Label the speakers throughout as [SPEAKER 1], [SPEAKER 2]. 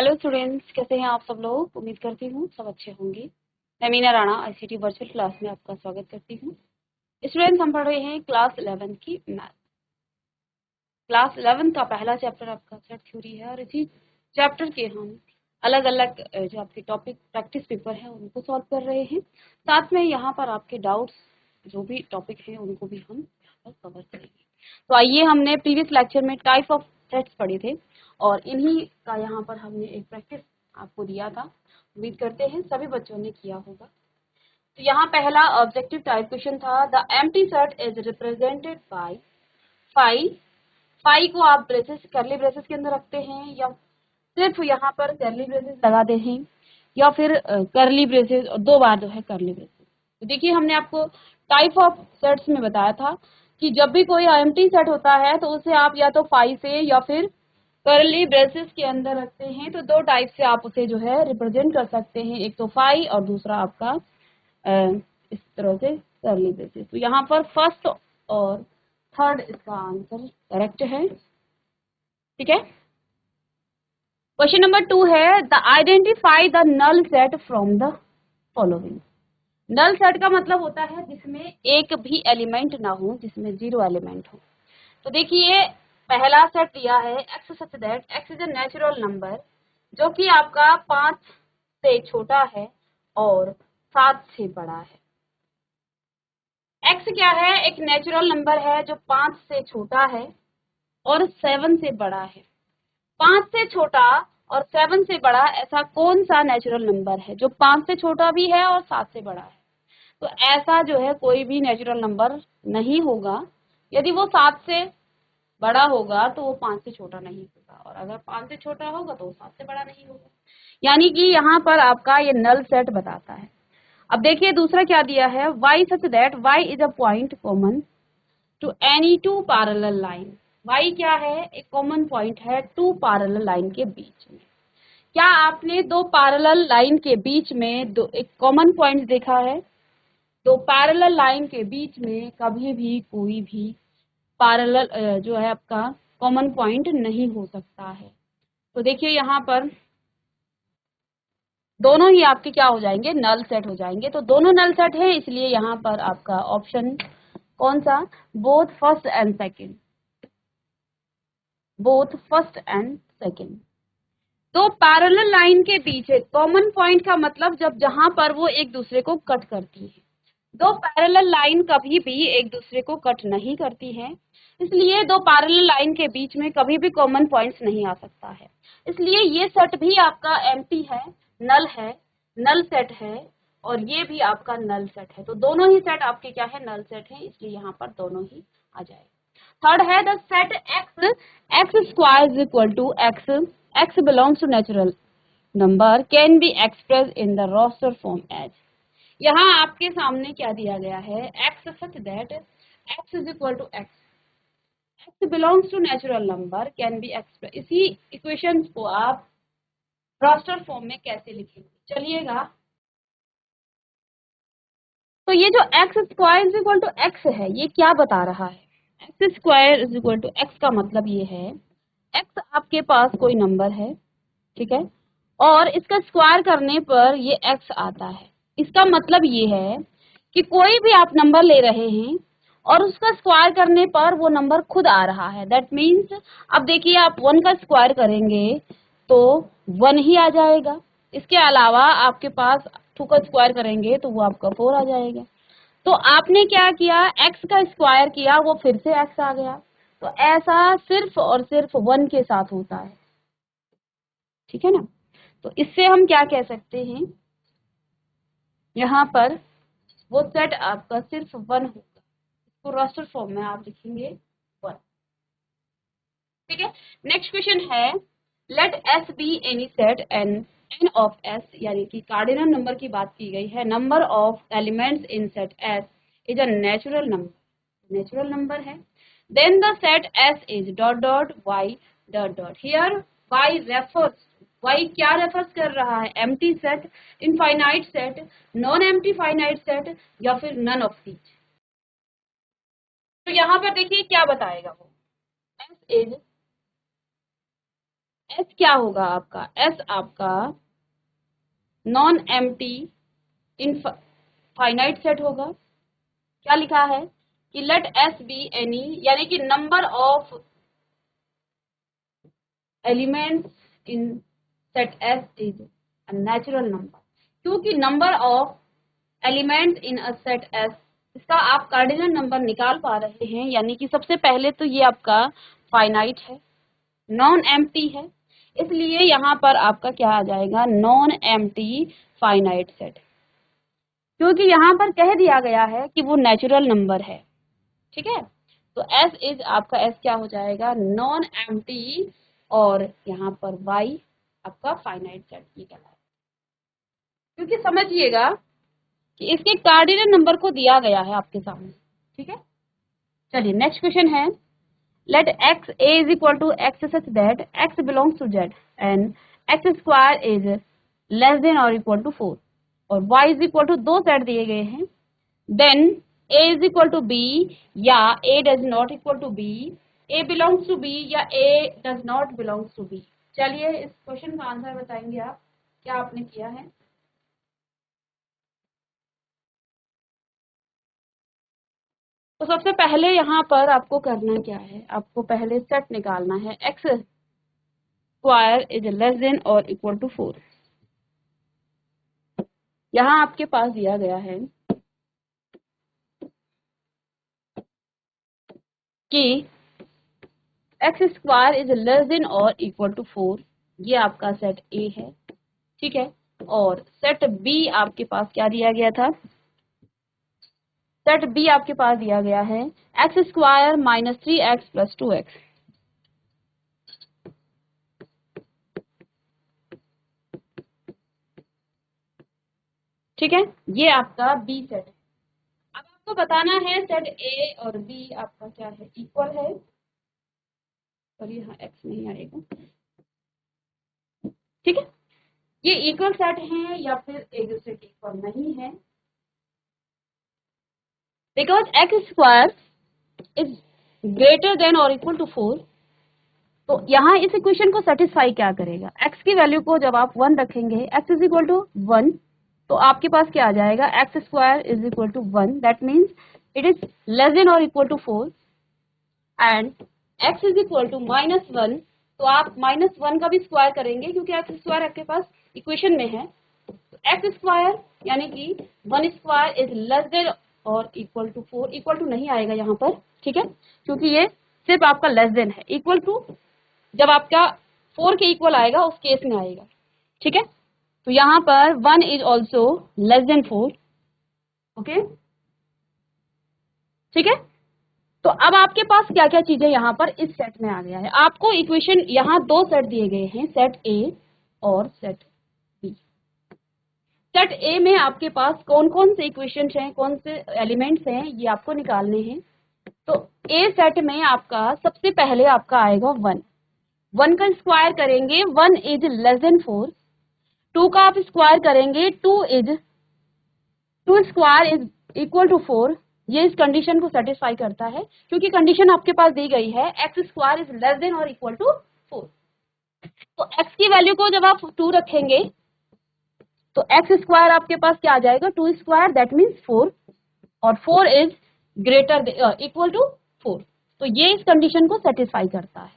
[SPEAKER 1] Hello students, कैसे हैं आप सब लोग। उम्मीद करती हूँ सब अच्छे होंगे। मैं Meena Rana ICT virtual class में आपका स्वागत करती हूँ। स्टूडेंट्स, हम पढ़ रहे हैं क्लास 11 की मैथ। क्लास 11 का पहला चैप्टर आपका सेट थ्योरी है और इसी चैप्टर के हम अलग अलग जो आपके टॉपिक प्रैक्टिस पेपर है उनको सॉल्व कर रहे हैं। साथ में यहाँ पर आपके डाउट्स जो भी टॉपिक हैं उनको भी हम यहाँ पर कवर करेंगे। तो आइए, हमने प्रीवियस लेक्चर में टाइप ऑफ सेट्स पढ़े थे और इन्हीं का यहाँ पर हमने एक प्रैक्टिस आपको दिया था। उम्मीद करते हैं सभी बच्चों ने किया होगा। तो यहाँ पहला ऑब्जेक्टिव टाइप क्वेश्चन था, the empty set is represented by five. Five को आप ब्रेसेस करली ब्रेसेस के अंदर रखते हैं या सिर्फ यहाँ पर करली ब्रेसेस लगा दे हैं या फिर करली ब्रेसेस और दो बार जो है करली ब्रेसेस। तो देखिए, हमने आपको टाइप ऑफ सेट्स में बताया था कि जब भी कोई एम्प्टी सेट होता है तो उसे आप या तो फाइव से या फिर करली ब्रेसेस के अंदर रखते हैं। तो दो टाइप से आप उसे जो है रिप्रेजेंट कर सकते हैं, एक तो फाइव और दूसरा आपका इस तरह से करली ब्रेसेस। तो यहाँ पर फर्स्ट और थर्ड इसका आंसर करेक्ट है। ठीक है। क्वेश्चन नंबर 2 है, the identify the null set from the following. Null set का मतलब होता है जिसमें एक भी एलिमेंट ना हो, जिसमें जीरो एलिमेंट हो। तो देखिए, पहला सेट दिया है x such that x is a natural number, जो कि आपका 5 से छोटा है और 7 से बड़ा है। एक्स क्या है? एक नेचुरल नंबर है जो 5 से छोटा है और 7 से बड़ा है। 5 से छोटा और 7 से बड़ा ऐसा कौन सा नेचुरल नंबर है जो 5 से छोटा भी है और 7 से बड़ा है? तो ऐसा जो है कोई भी नेचुरल नंबर नहीं होगा। यदि वो 7 से बड़ा होगा तो वो 5 से छोटा नहीं होगा, और अगर 5 से छोटा होगा तो वो 7 से बड़ा नहीं होगा। यानी कि यहाँ पर आपका ये नल सेट बताता है। अब देखिए दूसरा क्या दिया है, y such that y is a point common to any two parallel line। y क्या है? एक कॉमन पॉइंट है टू पैरेलल लाइन के बीच में। क्या आपने दो पैरेलल लाइन के बीच में एक कॉमन पॉइंट देखा है? दो पैरेलल लाइन के बीच में कभी भी कोई भी पैरेलल जो है आपका कॉमन पॉइंट नहीं हो सकता है। तो देखिए यहाँ पर दोनों ही आपके क्या हो जाएंगे? नल सेट हो जाएंगे। तो दोनों नल सेट है, इसलिए यहाँ पर आपका ऑप्शन कौन सा? Both first and second. Both first and second. तो पैरेलल लाइन के पीछे कॉमन पॉइंट का मतलब जब जहां पर वो एक दूसरे को कट करती है। दो पैरेलल लाइन कभी भी एक दूसरे को कट नहीं करती है, इसलिए दो पैरेलल लाइन के बीच में कभी भी कॉमन पॉइंट्स नहीं आ सकता है। इसलिए ये सेट भी आपका एम्प्टी है, नल है, नल सेट है, और ये भी आपका नल सेट है। तो दोनों ही सेट आपके क्या है? नल सेट है, इसलिए यहाँ पर दोनों ही आ जाएगा। थर्ड है the set x square is equal to x belongs to natural number can be express in the roster form as. यहाँ आपके सामने क्या दिया गया है? X such that x is equal to x belongs to natural number can be express. इसी equation को आप रोस्टर फॉर्म में कैसे लिखेंगे? चलिएगा, तो ये जो x square is equal to x है, ये क्या बता रहा है? X square is equal to x का मतलब ये है, एक्स आपके पास कोई नंबर है, ठीक है, और इसका स्क्वायर करने पर ये एक्स आता है। इसका मतलब ये है कि कोई भी आप नंबर ले रहे हैं और उसका स्क्वायर करने पर वो नंबर खुद आ रहा है। दैट मीन्स अब देखिए, आप 1 का स्क्वायर करेंगे तो 1 ही आ जाएगा। इसके अलावा आपके पास 2 का स्क्वायर करेंगे तो वो आपका 4 आ जाएगा। तो आपने क्या किया? x का स्क्वायर किया, वो फिर से x आ गया। तो ऐसा सिर्फ और सिर्फ 1 के साथ होता है, ठीक है ना। तो इससे हम क्या कह सकते हैं, यहाँ पर वो सेट आपका सिर्फ 1 होगा। इसको रोस्टर फॉर्म में आप लिखेंगे 1। ठीक है। नेक्स्ट क्वेश्चन है, let S be any set N of S, यानी कि कार्डिनल नंबर की बात की गई है। Number of elements in set S is a natural number, natural number है। Then the set S is dot dot Y dot dot. Here Y refers, Y क्या refers कर रहा है? Empty set, infinite set, non empty finite set, या फिर none of these. तो यहाँ पर देखिए क्या बताएगा वो, एस एस क्या होगा आपका, एस आपका नॉन एम्प्टी इनफाइनाइट सेट होगा। क्या लिखा है कि लेट एस बी एनी, यानी कि number of elements in set S is a natural number. क्योंकि number of elements in a set S, इसका आप कार्डिनल नंबर निकाल पा रहे हैं, यानी कि सबसे पहले तो ये आपका फाइनाइट है, नॉन एम्प्टी है, इसलिए यहाँ पर आपका क्या आ जाएगा, नॉन एम्प्टी फाइनाइट सेट। क्योंकि यहाँ पर कह दिया गया है कि वो नेचुरल नंबर है, ठीक है, तो S इज आपका S क्या हो जाएगा, नॉन एम्प्टी, और यहाँ पर Y आपका फाइनाइट सेट की कहलाएगा। क्योंकि समझिएगा कि इसके कार्डिनल नंबर को दिया गया है आपके सामने, ठीक है। चलिए नेक्स्ट क्वेश्चन है, let x a is equal to x such that x belongs to z and x square is less than or equal to 4 और y is equal to, दो सेट दिए गए हैं, then a is equal to b या a does not equal to b, a belongs to b या a does not belongs to b। चलिए इस question का आंसर बताएंगे आप, क्या आपने किया है। तो सबसे पहले यहाँ पर आपको करना क्या है, आपको पहले सेट निकालना है, x square is less than और इक्वल टू 4। यहाँ आपके पास दिया गया है कि x square is less than और इक्वल टू 4, ये आपका सेट ए है, ठीक है। और सेट बी आपके पास क्या दिया गया था, सेट बी आपके पास दिया गया है x square minus 3x plus 2x, ठीक है, ये आपका बी सेट है। अब आपको बताना है सेट ए और बी आपका क्या है, इक्वल है, और यहाँ x नहीं आएगा, ठीक है, ये इक्वल सेट हैं या फिर एक दूसरे के इक्वल नहीं है, because x square is greater then और इक्वल टू 4। तो यहाँ इस इक्वेशन को सेटिस्फाई क्या करेगा, x की वैल्यू को जब आप 1 रखेंगे, x इज इक्वल टू 1, तो आपके पास क्या आ जाएगा, X square is equal to 1, that means it is less than और equal to 4, and x is equal to -1, तो आप -1 का भी स्क्वायर करेंगे क्योंकि एक्स स्क्वायर आपके पास इक्वेशन में है, एक्स स्क्वायर यानी कि 1 स्क्वायर इज लेस देन और इक्वल टू 4, इक्वल टू नहीं आएगा यहाँ पर, ठीक है, क्योंकि ये सिर्फ आपका लेस देन है, इक्वल टू जब आपका 4 के इक्वल आएगा उस केस में आएगा, ठीक है। तो यहाँ पर 1 is also less than 4, okay, ठीक है। तो अब आपके पास क्या क्या चीजें यहाँ पर इस सेट में आ गया है, आपको इक्वेशन यहाँ दो सेट दिए गए हैं, सेट ए और सेट बी। सेट ए में आपके पास कौन कौन से इक्वेशंस हैं, कौन से एलिमेंट्स हैं, ये आपको निकालने हैं। तो ए सेट में आपका सबसे पहले आपका आएगा 1, 1 का स्क्वायर करेंगे 1 इज लेस देन 4, 2 का आप स्क्वायर करेंगे 2 स्क्वायर इज इक्वल टू 4, ये इस कंडीशन को सेटिस्फाई करता है क्योंकि कंडीशन आपके पास दी गई है x square is less than और इक्वल टू 4। तो एक्स की वैल्यू को जब आप 2 रखेंगे तो एक्स स्क्वायर आपके पास क्या आ जाएगा, 2 स्क्वायर दैट मीन्स 4, और 4 इज ग्रेटर इक्वल टू 4, तो ये इस कंडीशन को सेटिस्फाई करता है,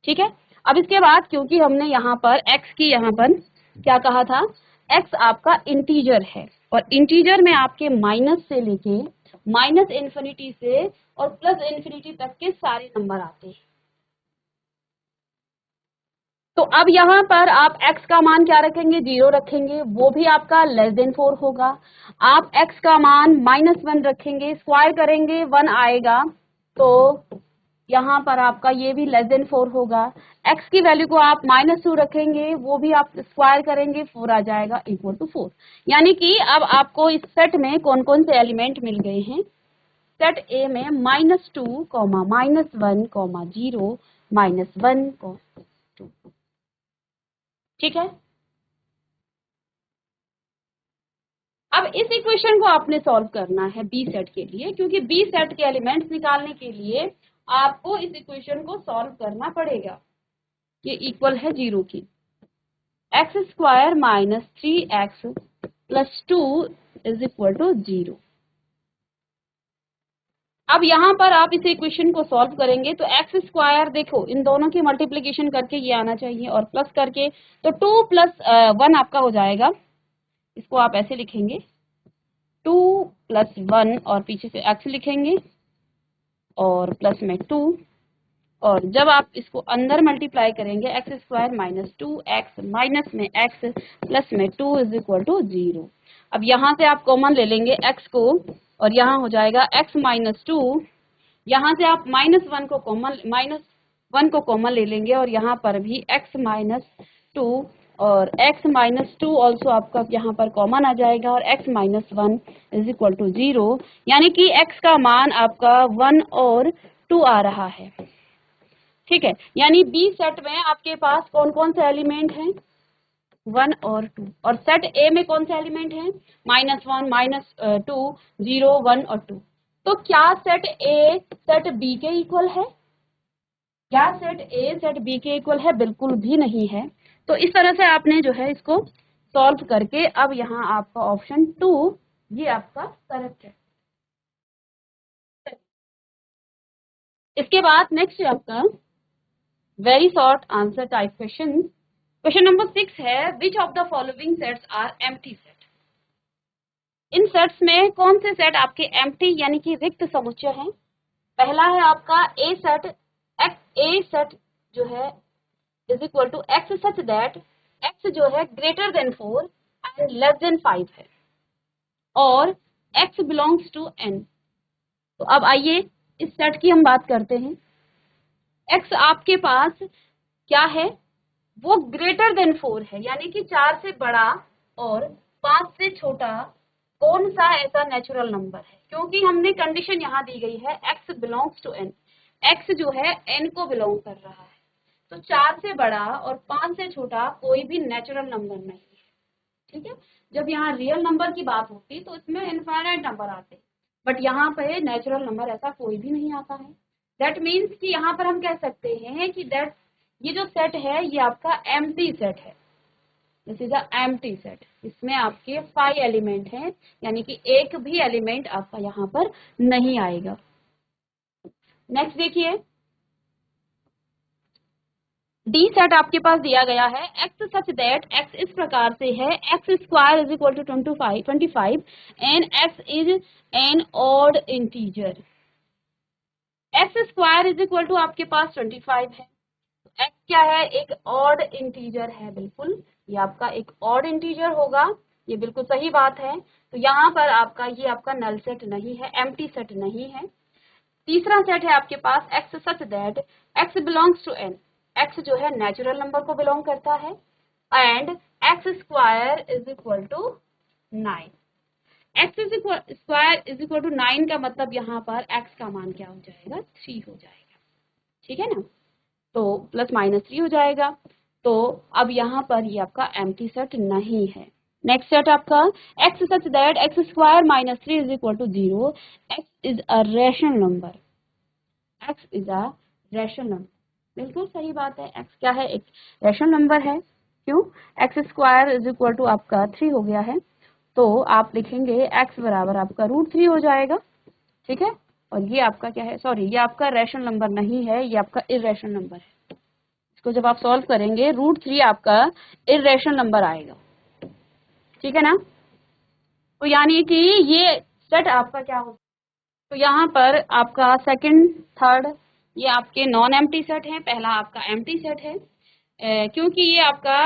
[SPEAKER 1] ठीक है। अब इसके बाद क्योंकि हमने यहाँ पर x की यहाँ पर क्या कहा था, x आपका इंटीजर है, और इंटीजर में आपके माइनस से लेके माइनस इन्फिनिटी से और प्लस इन्फिनिटी तक के सारे नंबर आते हैं। तो अब यहाँ पर आप x का मान क्या रखेंगे, 0 रखेंगे, वो भी आपका लेस देन 4 होगा। आप x का मान -1 रखेंगे, स्क्वायर करेंगे 1 आएगा, तो यहाँ पर आपका ये भी लेस देन 4 होगा। x की वैल्यू को आप -2 रखेंगे, वो भी आप स्क्वायर करेंगे 4 आ जाएगा इक्वल टू 4। यानी कि अब आपको इस सेट में कौन कौन से एलिमेंट मिल गए हैं, सेट ए में -2, -1, -0, -1, 2, ठीक है। अब इस इक्वेशन को आपने सॉल्व करना है बी सेट के लिए, क्योंकि बी सेट के एलिमेंट्स निकालने के लिए आपको इस इक्वेशन को सॉल्व करना पड़ेगा। ये इक्वल है 0 की। X square minus 3x plus 2 is equal to 0। अब यहाँ पर आप इस इक्वेशन को सॉल्व करेंगे तो एक्स स्क्वायर, देखो इन दोनों की मल्टीप्लिकेशन करके ये आना चाहिए और प्लस करके, तो 2 प्लस 1 आपका हो जाएगा। इसको आप ऐसे लिखेंगे 2 प्लस 1 और पीछे से x लिखेंगे और प्लस में 2, और जब आप इसको अंदर मल्टीप्लाई करेंगे x square minus 2x minus में x प्लस में 2 इज इक्वल टू 0। अब यहाँ से आप कॉमन ले लेंगे x को और यहाँ हो जाएगा x माइनस 2। यहाँ से आप माइनस वन को कॉमन ले लेंगे और यहाँ पर भी x माइनस 2 और x माइनस 2 ऑल्सो आपका यहाँ पर कॉमन आ जाएगा और x minus 1 is equal to 0, यानी कि x का मान आपका 1 और 2 आ रहा है। ठीक है, यानी बी सेट में आपके पास कौन कौन से एलिमेंट हैं, 1 और 2, और सेट ए में कौन से एलिमेंट हैं, -1 -2 0 1 और 2। तो क्या सेट ए सेट बी के इक्वल है? क्या सेट ए सेट बी के इक्वल है? बिल्कुल भी नहीं है। तो इस तरह से आपने जो है इसको सॉल्व करके, अब यहाँ आपका ऑप्शन 2 ये आपका करेक्ट है। इसके बाद नेक्स्ट आपका very short answer type question. Question number 6 है, which of the following sets are empty set. इन सेट्स में कौन से सेट आपके एम्प्टी यानी कि रिक्त समुच्चय हैं? पहला है आपका ए सेट, ए सेट जो है is equal to x such that x जो है greater than 4 and less than 5 है, और एक्स बिलोंग्स टू एन। तो अब आइए इस सेट की हम बात करते हैं। एक्स आपके पास क्या है, वो ग्रेटर देन 4 है, यानी कि 4 से बड़ा और 5 से छोटा कौन सा ऐसा नेचुरल नंबर है? क्योंकि हमने कंडीशन यहाँ दी गई है x belongs to n, x जो है n को बिलोंग कर रहा है, तो 4 से बड़ा और 5 से छोटा कोई भी नेचुरल नंबर नहीं है। ठीक है, जब यहाँ रियल नंबर की बात होती तो इसमें इनफाइनाइट नंबर आते, बट यहाँ पे नेचुरल नंबर ऐसा कोई भी नहीं आता है। दैट मीन्स कि यहाँ पर हम कह सकते हैं कि दैट ये जो सेट है ये आपका एम्प्टी सेट है। This is a empty set. इसमें आपके 5 एलिमेंट हैं, यानी कि एक भी एलिमेंट आपका यहाँ पर नहीं आएगा। नेक्स्ट देखिए, डी सेट आपके पास दिया गया है, एक्स सच दैट एक्स इस प्रकार से है, x square is equal to 25 and x is an odd integer. X square is equal to आपके पास 25 है, एक्स क्या है, एक ऑड इंटीजर है, बिल्कुल ये आपका एक ऑड इंटीजर होगा, ये बिल्कुल सही बात है। तो यहाँ पर आपका ये आपका नल सेट नहीं है, एम्प्टी सेट नहीं है। तीसरा सेट है आपके पास X such that X belongs to N, X जो है नेचुरल नंबर को बिलोंग करता है, and X square is equal to 9। X square is equal to 9 का मतलब यहाँ पर एक्स का मान क्या हो जाएगा, 3 हो जाएगा। ठीक है ना, तो प्लस माइनस 3 हो जाएगा। तो अब यहाँ पर ये आपका एम्प्टी सेट नहीं है। नेक्स्ट सेट आपका x such that x square minus 3 is equal to 0, x is a rational number, x is a rational number, बिल्कुल सही बात है, एक्स क्या है, एक रैशनल नंबर है। क्यों, x square is equal to आपका 3 हो गया है, तो आप लिखेंगे एक्स बराबर आपका √3 हो जाएगा। ठीक है, और ये आपका क्या है, सॉरी ये आपका रैशनल नंबर नहीं है, ये आपका इर्रेशनल नंबर है। इसको जब आप सॉल्व करेंगे √3 आपका इर्रेशनल नंबर आएगा। ठीक है ना, तो यानी कि ये सेट आपका क्या हो, तो यहाँ पर आपका सेकंड थर्ड ये आपके नॉन एम्प्टी सेट हैं, पहला आपका एम्प्टी सेट है। क्योंकि ये आपका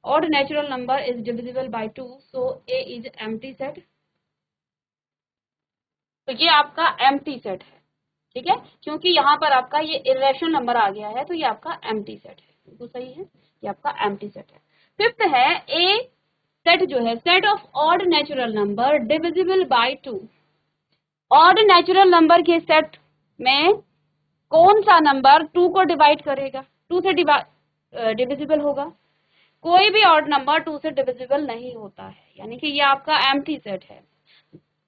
[SPEAKER 1] odd natural number is divisible by 2, so A is empty set, तो ये आपका एम्प्टी सेट है। ठीक है, क्योंकि यहाँ पर आपका ये इर्रेशनल नंबर आ गया है, तो ये आपका एम्प्टी सेट है, बिल्कुल सही है, ये आपका एम्प्टी सेट है। फिफ्थ है ए सेट जो है, set of odd natural number divisible by 2। Odd natural number के सेट में कौन सा नंबर 2 को डिवाइड करेगा, 2 से डिविजिबल होगा? कोई भी ऑड नंबर 2 से डिविजिबल नहीं होता है, यानी कि ये आपका एम्प्टी सेट है।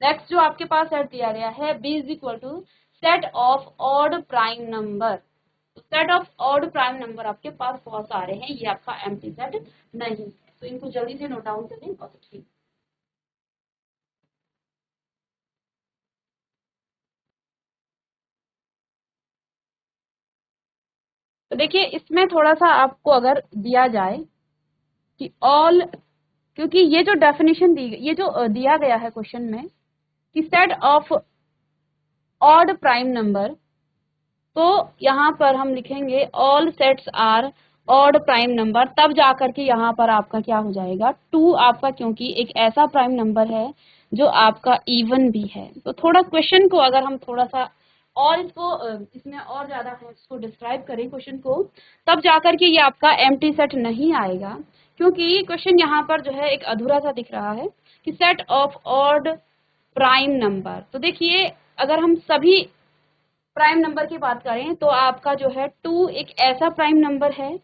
[SPEAKER 1] नेक्स्ट जो आपके पास सेट दिया गया है B is equal to set of odd prime number, set of odd prime number आपके पास बहुत सारे हैं, ये आपका एम्प्टी सेट नहीं है, तो इनको जल्दी से नोट डाउन करें और ठीक। तो देखिए इसमें थोड़ा सा आपको अगर दिया जाए कि ऑल, क्योंकि ये जो डेफिनेशन दी, ये जो दिया गया है क्वेश्चन में कि set of odd prime number, तो यहाँ पर हम लिखेंगे all sets are odd prime number, तब जाकर के यहाँ पर आपका क्या हो जाएगा, टू आपका, क्योंकि एक ऐसा प्राइम नंबर है जो आपका इवन भी है। तो थोड़ा क्वेश्चन को अगर हम थोड़ा सा और इसको इसमें और ज्यादा हम इसको डिस्क्राइब करें क्वेश्चन को, तब जाकर के ये आपका एम्प्टी सेट नहीं आएगा, क्योंकि क्वेश्चन यहाँ पर जो है एक अधूरा सा दिख रहा है कि set of odd prime number. तो देखिए अगर हम सभी प्राइम नंबर की बात करें तो आपका जो है टू एक ऐसा प्राइम नंबर है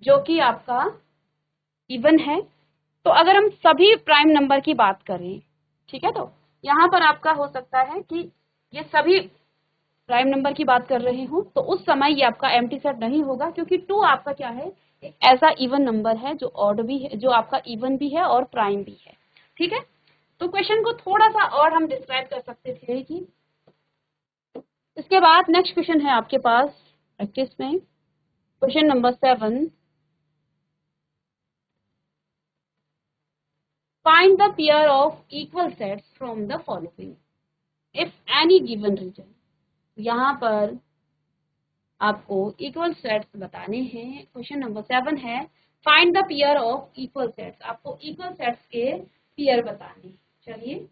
[SPEAKER 1] जो कि आपका इवन है। तो अगर हम सभी प्राइम नंबर की बात करें, ठीक है, तो यहाँ पर आपका हो सकता है कि ये सभी प्राइम नंबर की बात कर रहे हो, तो उस समय ये आपका एम्प्टी सेट नहीं होगा, क्योंकि टू आपका क्या है, एक ऐसा इवन नंबर है जो ऑड भी है, जो आपका इवन भी है और प्राइम भी है। ठीक है, तो क्वेश्चन को थोड़ा सा और हम डिस्क्राइब कर सकते थे कि इसके बाद नेक्स्ट क्वेश्चन है आपके पास प्रैक्टिस में, question number 7, find the pair of equal sets from the following if any given reason. यहाँ पर आपको इक्वल सेट्स बताने हैं। क्वेश्चन नंबर 7 है find the pair of equal sets, आपको इक्वल सेट्स के पेयर बताने हैं। चलिए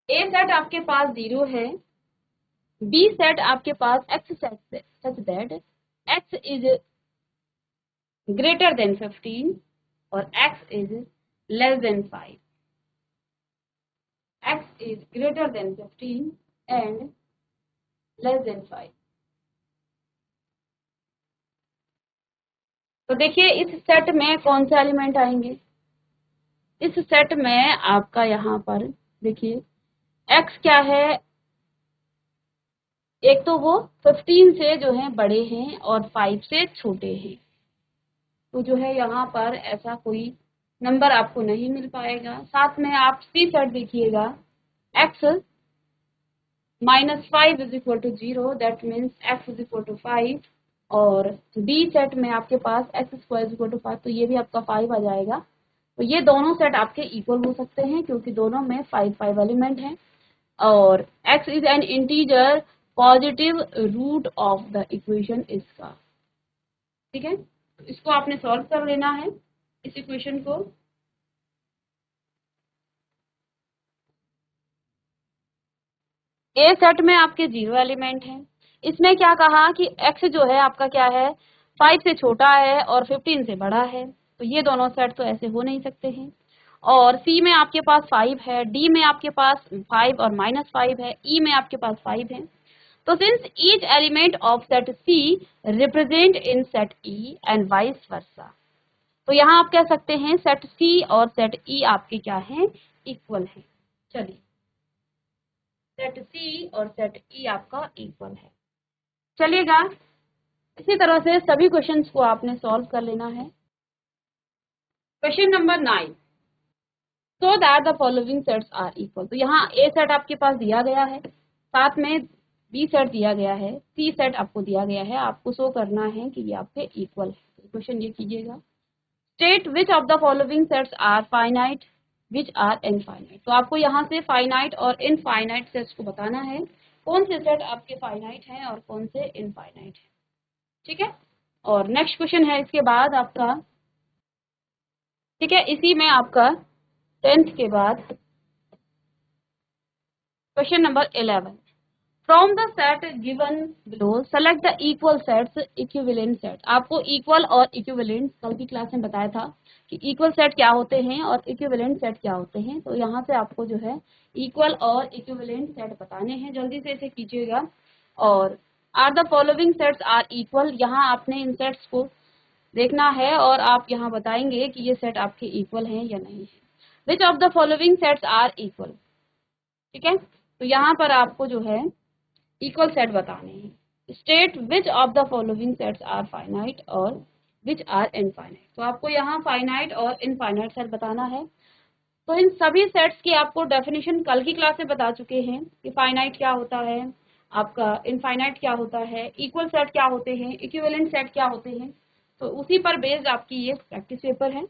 [SPEAKER 1] ए सेट आपके पास 0 है, बी सेट आपके पास X set such that x is greater than 15 और X is less than 5, x is greater than 15 and less than 5। तो देखिए इस सेट में कौन से एलिमेंट आएंगे, इस सेट में आपका यहाँ पर देखिए x क्या है, एक तो वो 15 से जो है बड़े हैं और 5 से छोटे हैं, तो जो है यहाँ पर ऐसा कोई नंबर आपको नहीं मिल पाएगा। साथ में आप सी सेट देखिएगा, x -5 is equal to 0, that means x is equal to 5, और बी सेट में आपके पास एक्स स्क्वायर इक्वल टू 5, तो ये भी आपका 5 आ जाएगा। तो ये दोनों सेट आपके इक्वल हो सकते हैं क्योंकि दोनों में 5 एलिमेंट हैं, और x is an integer positive root of the equation इसका। ठीक है, तो इसको आपने सॉल्व कर लेना है इस इक्वेशन को। ए सेट में आपके 0 एलिमेंट हैं, इसमें क्या कहा कि x जो है आपका क्या है, 5 से छोटा है और 15 से बड़ा है, तो ये दोनों सेट तो ऐसे हो नहीं सकते हैं। और C में आपके पास 5 है, D में आपके पास 5 और -5 है, E में आपके पास 5 है। तो since each element of set C represent in set E and vice versa, तो यहाँ आप कह सकते हैं सेट C और सेट E आपके क्या हैं, इक्वल हैं। चलिए सेट C और सेट E आपका इक्वल है। चलिएगा इसी तरह से सभी क्वेश्चंस को आपने सॉल्व कर लेना है। Question number 9, so that the following sets are equal. तो यहाँ ए सेट आपके पास दिया गया है, साथ में बी सेट दिया गया है, सी सेट आपको दिया गया है, आपको शो करना है कि ये आपके इक्वल है। क्वेश्चन ये कीजिएगा, state which of the following sets are finite which are infinite. तो आपको यहाँ से फाइनाइट और इनफाइनाइट सेट्स को बताना है, कौन से सेट आपके फाइनाइट हैं और कौन से इनफाइनाइट हैं। ठीक है, और नेक्स्ट क्वेश्चन है इसके बाद आपका, ठीक है, इसी में आपका 10th के बाद question number 11, from the set given below select the equal sets equivalent set. आपको इक्वल और इक्विवेलेंट कल की क्लास में बताया था कि इक्वल सेट क्या होते हैं और इक्विवेलेंट सेट क्या होते हैं, तो यहाँ से आपको जो है इक्वल और इक्विवेलेंट सेट बताने हैं, जल्दी से इसे कीजिएगा। और are the following sets are equal, यहाँ आपने इन सेट्स को देखना है और आप यहाँ बताएंगे कि ये सेट आपके इक्वल हैं या नहीं है। Which of the following sets are equal, ठीक है, तो यहाँ पर आपको जो है इक्वल सेट बताने हैं। State which of the following sets are finite और विच आर इनफाइनाइट। तो आपको यहाँ फाइनाइट और इनफाइनाइट सेट बताना है। तो इन सभी सेट्स की आपको डेफिनेशन कल की क्लास में बता चुके हैं कि फाइनाइट क्या होता है, आपका इनफाइनाइट क्या होता है, इक्वल सेट क्या होते हैं, इक्विवेलेंट सेट क्या होते हैं। तो उसी पर बेस्ड आपकी ये प्रैक्टिस पेपर है।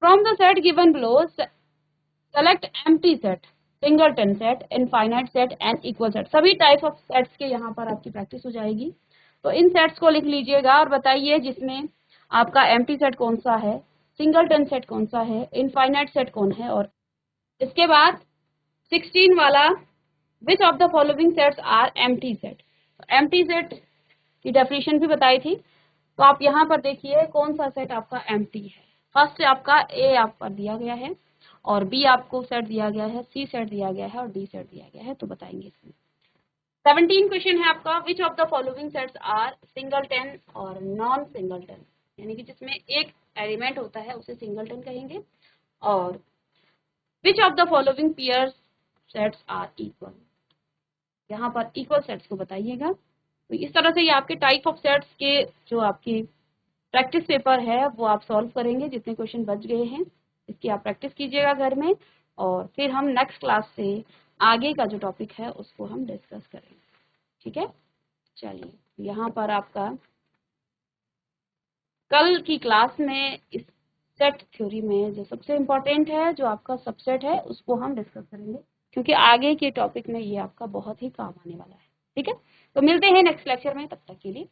[SPEAKER 1] From the set given below select empty set, singleton set, infinite set and equal set. सभी टाइप्स ऑफ सेट्स के यहाँ पर आपकी प्रैक्टिस हो जाएगी। तो इन सेट्स को लिख लीजिएगा और बताइए जिसमें आपका एम्प्टी सेट कौन सा है, सिंगलटन सेट कौन सा है, इनफाइनाइट सेट कौन है। और इसके बाद 16 वाला which of the following sets are empty set. Empty set की डेफिनेशन भी बताई थी। तो आप यहाँ पर देखिए कौन सा सेट आपका एम्प्टी है। फर्स्ट आपका ए आप पर दिया गया है और बी आपको सेट दिया गया है, सी सेट दिया गया है और डी सेट दिया गया है। तो बताएंगे इसमें 17 क्वेश्चन है आपका which of the following sets are singleton और नॉन सिंगलटन, यानी कि जिसमें एक एलिमेंट होता है उसे सिंगलटन कहेंगे। और which of the following pair sets are equal, यहाँ पर इक्वल सेट्स को बताइएगा। तो इस तरह से ये आपके टाइप ऑफ सेट्स के जो आपकी प्रैक्टिस पेपर है वो आप सॉल्व करेंगे। जितने क्वेश्चन बच गए हैं इसकी आप प्रैक्टिस कीजिएगा घर में, और फिर हम नेक्स्ट क्लास से आगे का जो टॉपिक है उसको हम डिस्कस करेंगे। ठीक है, चलिए यहाँ पर आपका कल की क्लास में इस सेट थ्योरी में जो सबसे इम्पोर्टेंट है, जो आपका सबसेट है, उसको हम डिस्कस करेंगे, क्योंकि आगे के टॉपिक में ये आपका बहुत ही काम आने वाला है। ठीक है, तो मिलते हैं नेक्स्ट लेक्चर में, तब तक के लिए